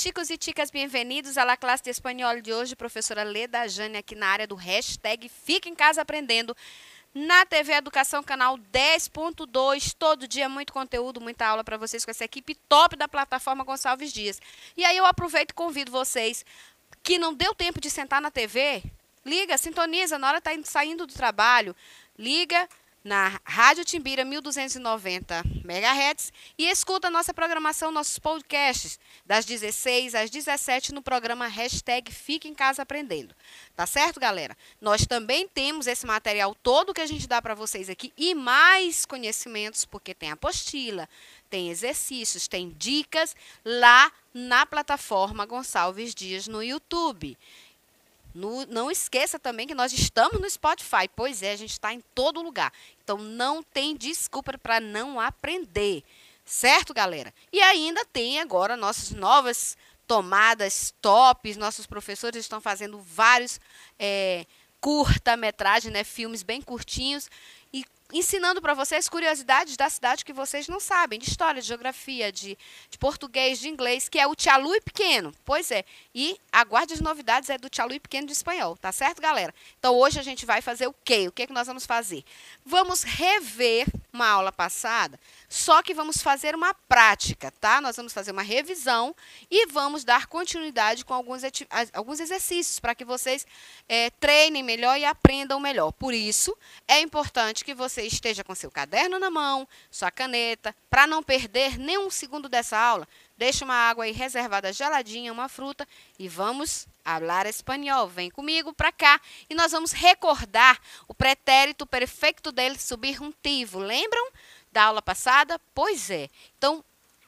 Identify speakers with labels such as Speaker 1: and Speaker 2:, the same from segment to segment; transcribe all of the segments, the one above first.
Speaker 1: chicos e chicas, bem-vindos à classe de espanhol de hoje. Professora Leda Jane aqui na área do hashtag Fica em Casa Aprendendo, na TV Educação, canal 10.2. Todo dia muito conteúdo, muita aula para vocês com essa equipe top da plataforma Gonçalves Dias. E aí eu aproveito e convido vocês que não deu tempo de sentar na TV, liga, sintoniza, na hora tá saindo do trabalho, liga na Rádio Timbira 1290 MHz e escuta a nossa programação, nossos podcasts, das 16 às 17 no programa hashtag Fica em Casa Aprendendo. Tá certo, galera? Nós também temos esse material todo que a gente dá para vocês aqui e mais conhecimentos, porque tem apostila, tem exercícios, tem dicas lá na plataforma Gonçalves Dias no YouTube. Não esqueça também que nós estamos no Spotify. Pois é, a gente está em todo lugar. Então, não tem desculpa para não aprender. Certo, galera? E ainda tem agora nossas novas tomadas tops. Nossos professores estão fazendo vários curta-metragem, né, filmes bem curtinhos. E ensinando para vocês curiosidades da cidade que vocês não sabem, de história, de geografia, de português, de inglês, que é o Tchalu e Pequeno. Pois é, e aguarde as novidades do Tchalu e Pequeno de espanhol, tá certo, galera? Então, hoje a gente vai fazer o quê? O que é que nós vamos fazer? Vamos rever uma aula passada, só que vamos fazer uma prática, tá? Nós vamos fazer uma revisão e vamos dar continuidade com alguns exercícios para que vocês treinem melhor e aprendam melhor. Por isso, é importante que você esteja com seu caderno na mão, sua caneta, para não perder nenhum segundo dessa aula. Deixa uma água aí reservada geladinha, uma fruta e vamos falar espanhol. Vem comigo para cá e nós vamos recordar o pretérito perfeito del subjuntivo. Lembram da aula passada? Pois é. Então,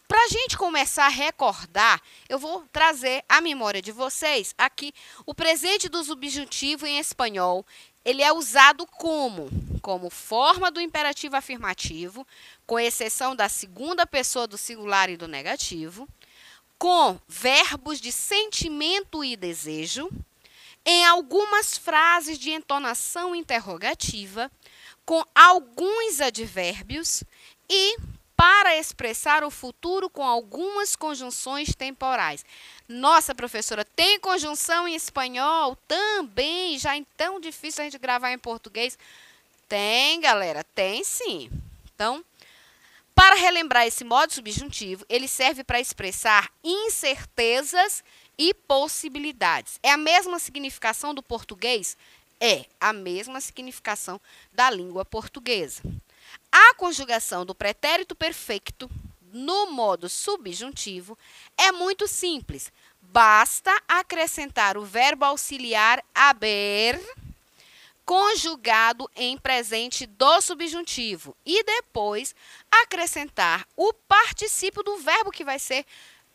Speaker 1: para a gente começar a recordar, eu vou trazer à memória de vocês aqui o presente do subjuntivo em espanhol. Ele é usado como forma do imperativo afirmativo, com exceção da segunda pessoa do singular e do negativo, com verbos de sentimento e desejo, em algumas frases de entonação interrogativa, com alguns advérbios e para expressar o futuro com algumas conjunções temporais. Nossa, professora, tem conjunção em espanhol? Também, já é tão difícil a gente gravar em português. Tem, galera, tem sim. Então, para relembrar esse modo subjuntivo, ele serve para expressar incertezas e possibilidades. É a mesma significação do português? É a mesma significação da língua portuguesa. A conjugação do pretérito perfeito no modo subjuntivo é muito simples. Basta acrescentar o verbo auxiliar haber conjugado em presente do subjuntivo e depois acrescentar o particípio do verbo que vai ser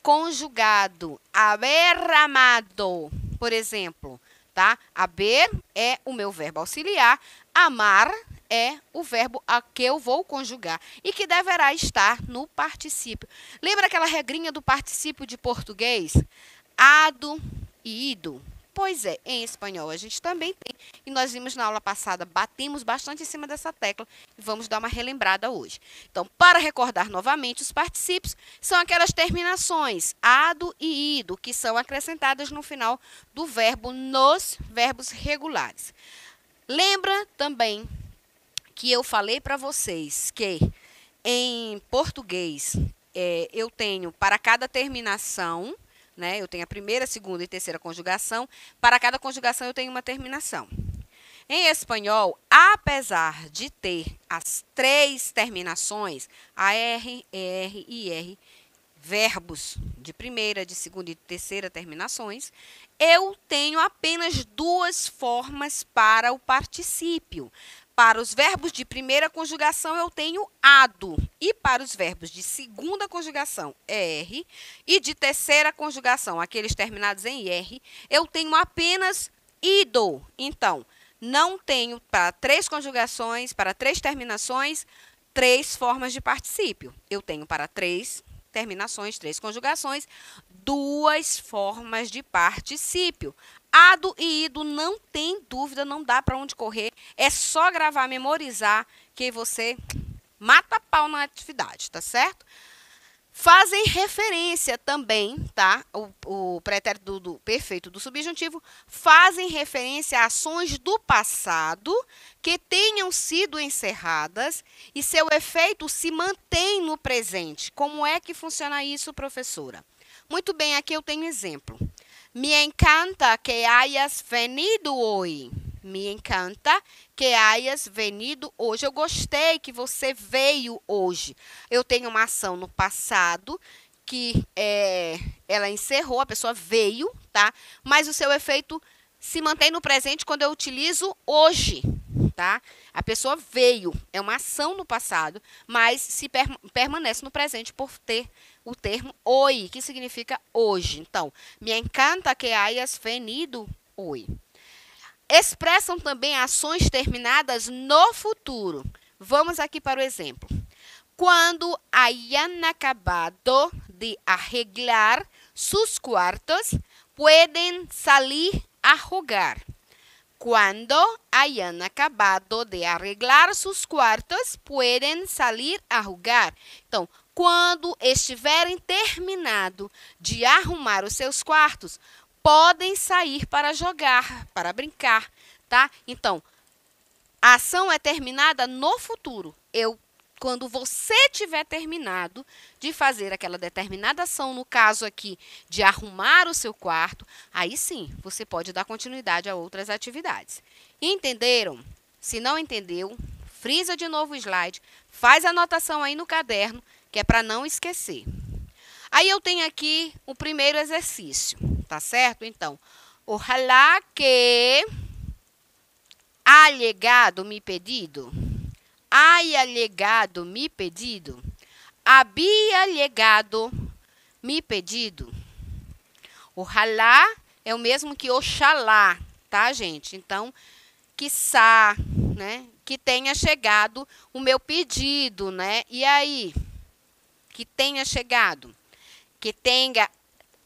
Speaker 1: conjugado. Haber amado, por exemplo, tá? Haber é o meu verbo auxiliar, amar é o verbo a que eu vou conjugar e que deverá estar no particípio. Lembra aquela regrinha do particípio de português? Ado e ido. Pois é, em espanhol a gente também tem. E nós vimos na aula passada, batemos bastante em cima dessa tecla e vamos dar uma relembrada hoje. Então, para recordar novamente, os particípios são aquelas terminações ado e ido, que são acrescentadas no final do verbo nos verbos regulares. Lembra também que eu falei para vocês que em português eu tenho para cada terminação, né, eu tenho a primeira, segunda e terceira conjugação, para cada conjugação eu tenho uma terminação. Em espanhol, apesar de ter as três terminações, AR, ER e IR, verbos de primeira, de segunda e terceira terminações, eu tenho apenas duas formas para o particípio. Para os verbos de primeira conjugação, eu tenho ado. E para os verbos de segunda conjugação, ER, e de terceira conjugação, aqueles terminados em IR, eu tenho apenas ido. Então, não tenho para três conjugações, para três terminações, três formas de particípio. Eu tenho para três terminações, três conjugações, duas formas de particípio. Ado e ido não tem dúvida, não dá para onde correr. É só gravar, memorizar, que você mata pau na atividade, tá certo? fazem referência também, tá? O pretérito do perfeito do subjuntivo fazem referência a ações do passado que tenham sido encerradas e seu efeito se mantém no presente. Como é que funciona isso, professora? Muito bem, aqui eu tenho exemplo. Me encanta que hayas venido hoy. Me encanta que hayas venido hoje. Eu gostei que você veio hoje. Eu tenho uma ação no passado que ela encerrou, a pessoa veio, tá? Mas o seu efeito se mantém no presente quando eu utilizo hoje, tá? A pessoa veio, é uma ação no passado, mas se permanece no presente por ter o termo hoy, que significa hoje. Então, me encanta que hayas venido hoy. Expressam também ações terminadas no futuro. Vamos aqui para o exemplo. Quando hayan acabado de arreglar sus cuartos, pueden salir a jugar. Quando hayan acabado de arreglar sus cuartos, pueden salir a jugar. Então, quando estiverem terminado de arrumar os seus quartos, podem sair para jogar, para brincar, tá? Então, a ação é terminada no futuro. Quando você tiver terminado de fazer aquela determinada ação, no caso aqui, de arrumar o seu quarto, aí sim, você pode dar continuidade a outras atividades. Entenderam? Se não entendeu, frisa de novo o slide, faz a anotação aí no caderno, que é para não esquecer. Aí eu tenho aqui o primeiro exercício, tá certo? Então, ojalá que haya llegado mi pedido. Haya llegado mi pedido. Había llegado mi pedido. Ojalá é o mesmo que oxalá, tá, gente? Então, quiçá, né? Que tenha chegado o meu pedido, né? E aí? Que tenha chegado. Que tenha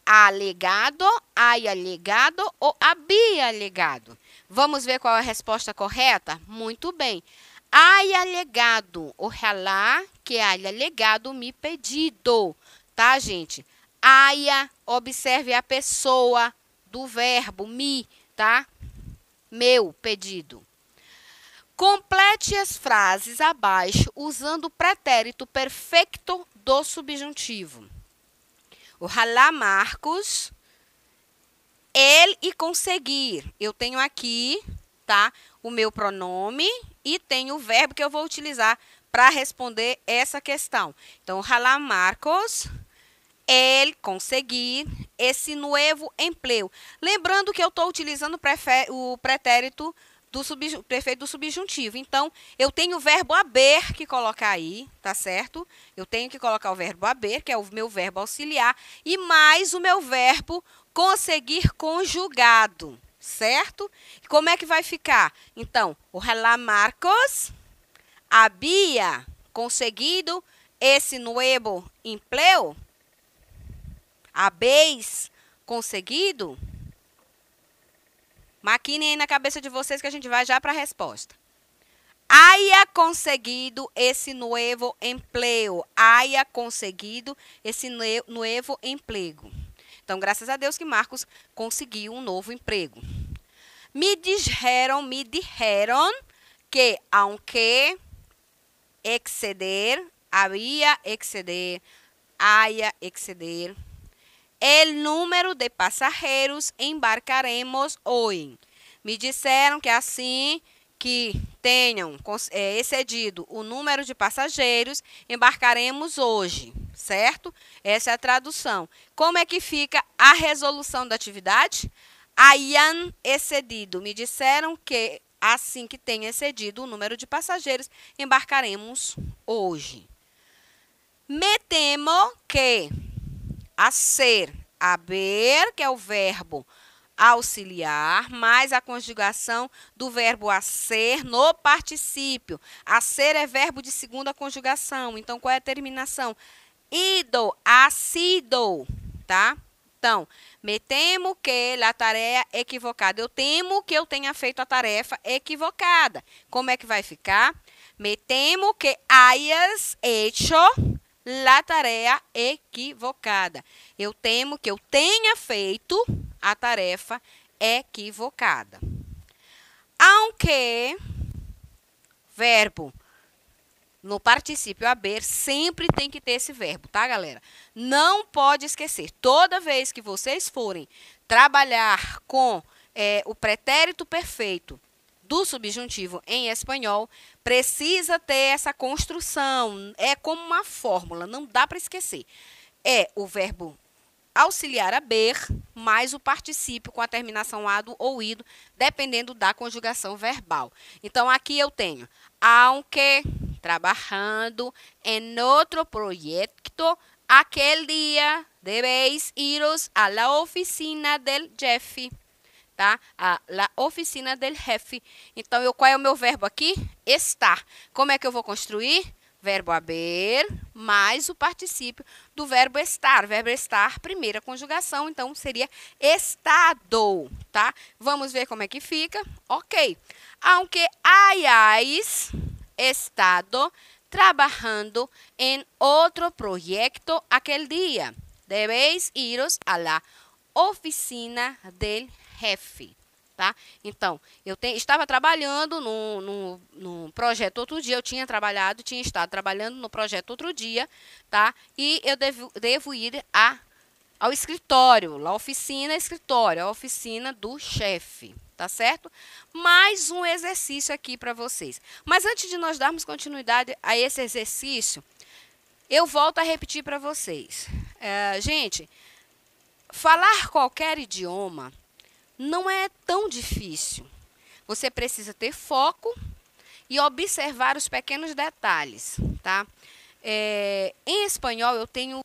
Speaker 1: alegado, haya llegado ou había llegado. Vamos ver qual é a resposta correta? Muito bem. Haya llegado, ojalá que haya llegado mi pedido, tá, gente? Haya, observe a pessoa do verbo mi, tá? Meu pedido. Complete as frases abaixo usando o pretérito perfeito do subjuntivo. Ojalá Marcos, ele e conseguir. Eu tenho aqui, tá, o meu pronome e tenho o verbo que eu vou utilizar para responder essa questão. Então, ojalá Marcos, ele conseguir esse nuevo empleo. Lembrando que eu estou utilizando o pretérito do perfeito do subjuntivo. Então, eu tenho o verbo haber que colocar aí, tá certo? Eu tenho que colocar o verbo haber, que é o meu verbo auxiliar, e mais o meu verbo conseguir conjugado, certo? Como é que vai ficar? Então, ojalá Marcos había conseguido esse nuevo empleo. Habéis conseguido? Maquinem aí na cabeça de vocês que a gente vai já para a resposta. Haya conseguido esse nuevo empleo. Haya conseguido esse nuevo emprego. Então, graças a Deus que Marcos conseguiu um novo emprego. Me dijeron que aunque exceder, había exceder, haya exceder, el número de pasajeros embarcaremos hoy. Me disseram que assim que tenham excedido o número de passageiros, embarcaremos hoje, certo? Essa é a tradução. Como é que fica a resolução da atividade? Hayan excedido. Me disseram que assim que tenha excedido o número de passageiros, embarcaremos hoje. Me temo que hacer, haber, que é o verbo auxiliar, mais a conjugação do verbo hacer no particípio. Hacer é verbo de segunda conjugação. Então, qual é a terminação? Ido, ha sido, tá? Então, me temo que la tarefa equivocada. Eu temo que eu tenha feito a tarefa equivocada. Como é que vai ficar? Me temo que hayas hecho la tarea equivocada. Eu temo que eu tenha feito a tarefa equivocada. Aunque, verbo no particípio haber, sempre tem que ter esse verbo, tá, galera? Não pode esquecer. Toda vez que vocês forem trabalhar com o pretérito perfeito do subjuntivo em espanhol, precisa ter essa construção. É como uma fórmula, não dá para esquecer. É o verbo auxiliar haber mais o particípio com a terminação ado ou ido, dependendo da conjugação verbal. Então, aqui eu tenho aunque trabajando en otro proyecto, aquel día debéis iros a la oficina del jefe, tá? A la oficina del jefe. Então, qual é o meu verbo aqui? Estar. Como é que eu vou construir? Verbo haber mais o particípio do verbo estar. Verbo estar, primeira conjugação, então seria estado, tá? Vamos ver como é que fica. Ok. Aunque hayáis estado trabajando en otro proyecto aquel día, debéis iros a la oficina del jefe. Tá? Então, estava trabalhando no projeto outro dia, tinha estado trabalhando no projeto outro dia, tá? E eu devo ir ao escritório, a oficina, escritório, a oficina do chefe, tá certo? Mais um exercício aqui para vocês. Mas antes de nós darmos continuidade a esse exercício, eu volto a repetir para vocês. Gente, falar qualquer idioma não é tão difícil. Você precisa ter foco e observar os pequenos detalhes, tá? Em espanhol, eu tenho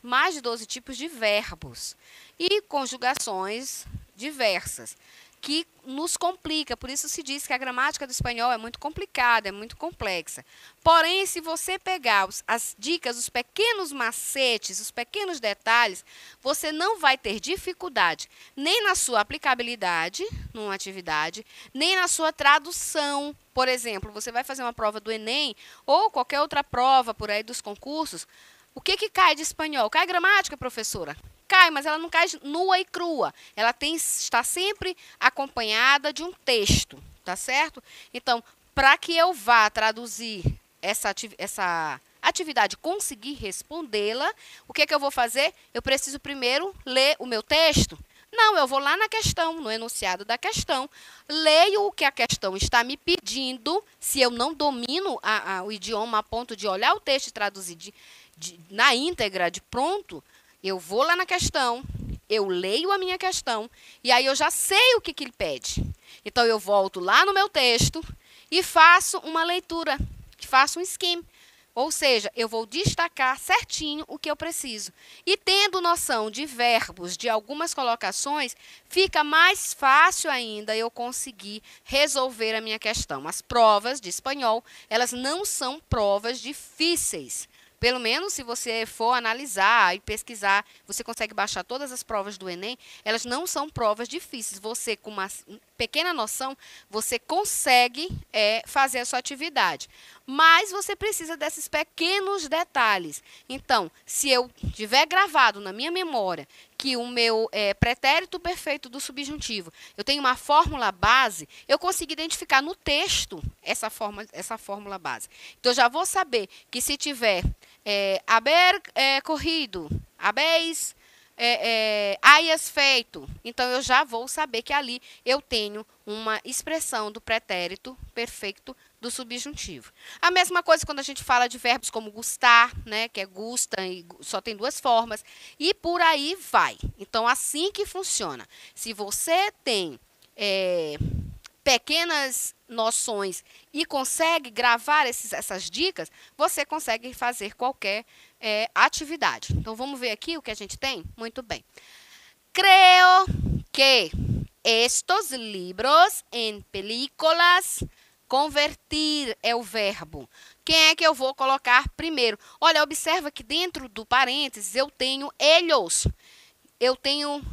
Speaker 1: mais de 12 tipos de verbos e conjugações diversas, que nos complica. Por isso se diz que a gramática do espanhol é muito complicada, é muito complexa. Porém, se você pegar as dicas, os pequenos macetes, os pequenos detalhes, você não vai ter dificuldade nem na sua aplicabilidade numa atividade, nem na sua tradução. Por exemplo, você vai fazer uma prova do Enem ou qualquer outra prova por aí dos concursos. O que cai de espanhol? Cai gramática, professora? Cai, mas ela não cai nua e crua. Ela está sempre acompanhada de um texto, tá certo? Então, para que eu vá traduzir essa atividade, conseguir respondê-la, o que eu vou fazer? Eu preciso primeiro ler o meu texto? Não, eu vou lá na questão, no enunciado da questão, leio o que a questão está me pedindo. Se eu não domino o idioma a ponto de olhar o texto e traduzir na íntegra, de pronto, eu vou lá na questão, eu leio a minha questão, e aí eu já sei o que ele pede. Então, eu volto lá no meu texto e faço uma leitura, faço um skim. Ou seja, eu vou destacar certinho o que eu preciso. E tendo noção de verbos, de algumas colocações, fica mais fácil ainda eu conseguir resolver a minha questão. As provas de espanhol, elas não são provas difíceis. Pelo menos se você for analisar e pesquisar, você consegue baixar todas as provas do Enem, elas não são provas difíceis. Você, com uma pequena noção, você consegue fazer a sua atividade. Mas você precisa desses pequenos detalhes. Então, se eu tiver gravado na minha memória que o meu pretérito perfeito do subjuntivo, eu tenho uma fórmula base, eu consigo identificar no texto essa fórmula base. Então, eu já vou saber que se tiver haber corrido, habéis hayas feito, então eu já vou saber que ali eu tenho uma expressão do pretérito perfeito do subjuntivo. A mesma coisa quando a gente fala de verbos como gustar, né, que é gusta e só tem duas formas, e por aí vai. Então, assim que funciona. Se você tem pequenas noções e consegue gravar essas dicas, você consegue fazer qualquer atividade. Então, vamos ver aqui o que a gente tem? Muito bem. Creo que estos libros en películas, convertir é o verbo. Quem é que eu vou colocar primeiro? Olha, observa que dentro do parênteses eu tenho ellos. Eu tenho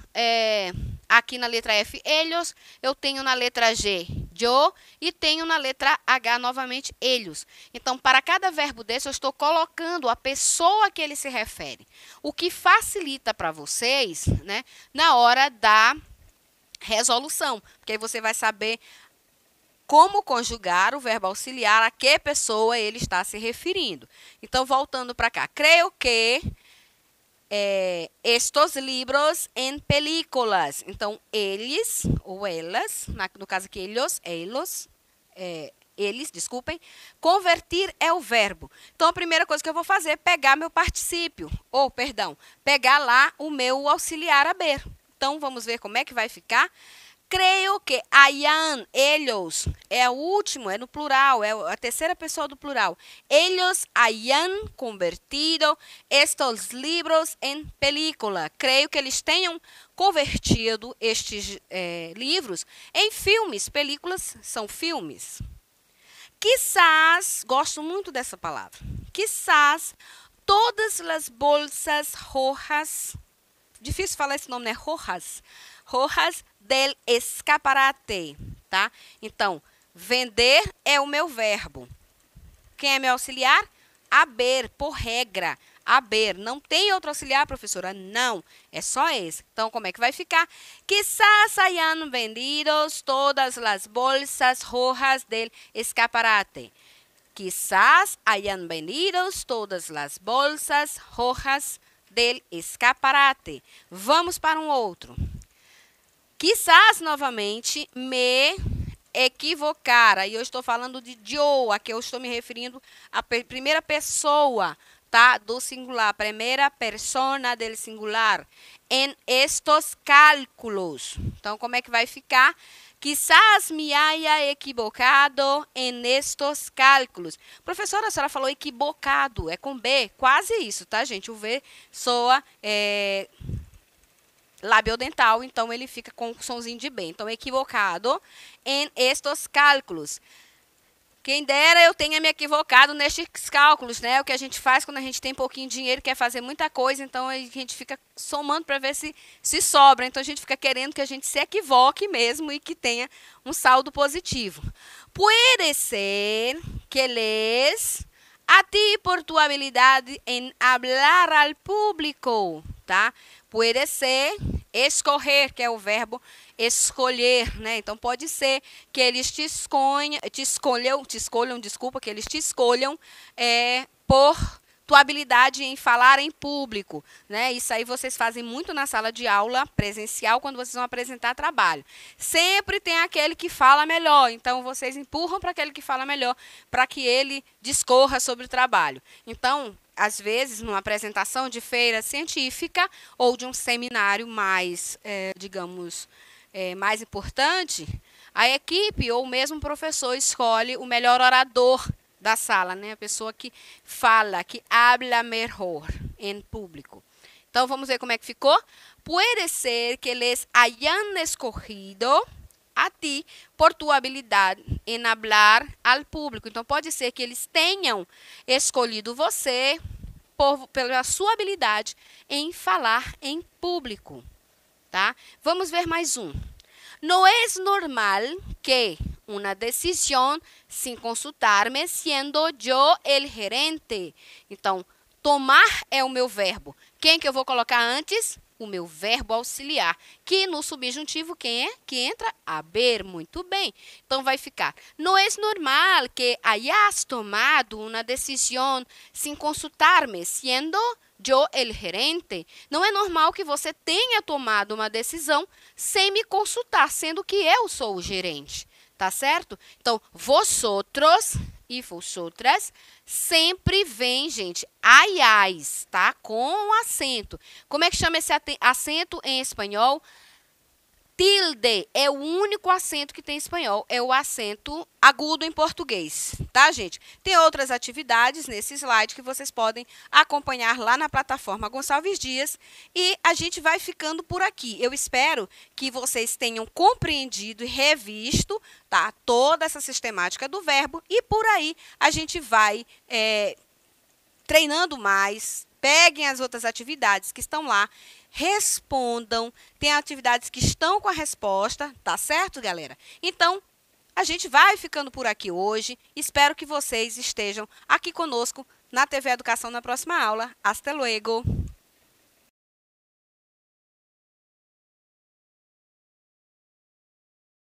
Speaker 1: aqui na letra F, ellos. Eu tenho na letra G, eu, e tenho na letra H novamente eles. Então, para cada verbo desse, eu estou colocando a pessoa que ele se refere. O que facilita para vocês, né, na hora da resolução, porque aí você vai saber como conjugar o verbo auxiliar, a que pessoa ele está se referindo. Então, voltando para cá. Creio que estos libros em películas. Então, eles ou elas, no caso aqui, eles, desculpem, convertir é o verbo. Então, a primeira coisa que eu vou fazer é pegar meu particípio, ou, perdão, pegar lá o meu auxiliar haber. Então, vamos ver como é que vai ficar. Creio que hayan, ellos, é o último, é no plural, é a terceira pessoa do plural. Ellos hayan convertido estes livros em película. Creio que eles tenham convertido estes livros em filmes. Películas são filmes. Quizás, gosto muito dessa palavra, quizás todas as bolsas rojas, difícil falar esse nome, né? Rojas del escaparate, tá? Então, vender é o meu verbo. Quem é meu auxiliar? Haber, por regra. Haber. Não tem outro auxiliar, professora? Não. É só esse. Então, como é que vai ficar? Quizás hayan vendidos todas as bolsas rojas del escaparate. Quizás hayan vendidos todas as bolsas rojas del escaparate. Vamos para um outro. Quizás, novamente, me equivocar. Aí eu estou falando de eu, aqui eu estou me referindo à primeira pessoa, tá? Do singular, primeira persona del singular. En estos cálculos. Então, como é que vai ficar? Quizás me haya equivocado en estos cálculos. Professora, a senhora falou equivocado, é com B, quase isso, tá, gente? O V soa labiodental, então ele fica com o sonzinho de B. Então, equivocado em estes cálculos. Quem dera eu tenha me equivocado nestes cálculos, né? O que a gente faz quando a gente tem pouquinho dinheiro, quer fazer muita coisa, então a gente fica somando para ver se sobra. Então, a gente fica querendo que a gente se equivoque mesmo e que tenha um saldo positivo. Puede ser que les a ti por tu habilidade em hablar al público, tá? Puede ser escorrer, que é o verbo escolher, né? Então, pode ser que eles que eles te escolham por tua habilidade em falar em público, né? Isso aí vocês fazem muito na sala de aula presencial, quando vocês vão apresentar trabalho. Sempre tem aquele que fala melhor, então vocês empurram para aquele que fala melhor, para que ele discorra sobre o trabalho. Então, às vezes, numa apresentação de feira científica ou de um seminário mais, mais importante, a equipe ou mesmo o professor escolhe o melhor orador da sala, né? A pessoa que fala, que habla mejor em público. Então, vamos ver como é que ficou. Puede ser que les hayan escogido a ti por tua habilidade em hablar al público. Então, pode ser que eles tenham escolhido você pela sua habilidade em falar em público, tá? Vamos ver mais um. No es normal que una decisión sin consultar-me, siendo yo el gerente. Então, tomar é o meu verbo. Quem que eu vou colocar antes? O meu verbo auxiliar, que no subjuntivo quem é? Que entra? Haber, muito bem. Então, vai ficar. No es normal que hayas tomado una decisión sin consultar-me, siendo yo el gerente. Não é normal que você tenha tomado uma decisão sem me consultar, sendo que eu sou o gerente, tá certo? Então, vosotros e vosotras sempre vem, gente, aiais, tá? Com acento. Como é que chama esse acento em espanhol? Tilde é o único acento que tem em espanhol, é o acento agudo em português, tá, gente? Tem outras atividades nesse slide que vocês podem acompanhar lá na plataforma Gonçalves Dias e a gente vai ficando por aqui. Eu espero que vocês tenham compreendido e revisto, tá, toda essa sistemática do verbo e por aí a gente vai treinando mais. Peguem as outras atividades que estão lá, respondam. Tem atividades que estão com a resposta, tá certo, galera? Então, A gente vai ficando por aqui hoje. Espero que vocês estejam aqui conosco na TV Educação na próxima aula. Hasta luego!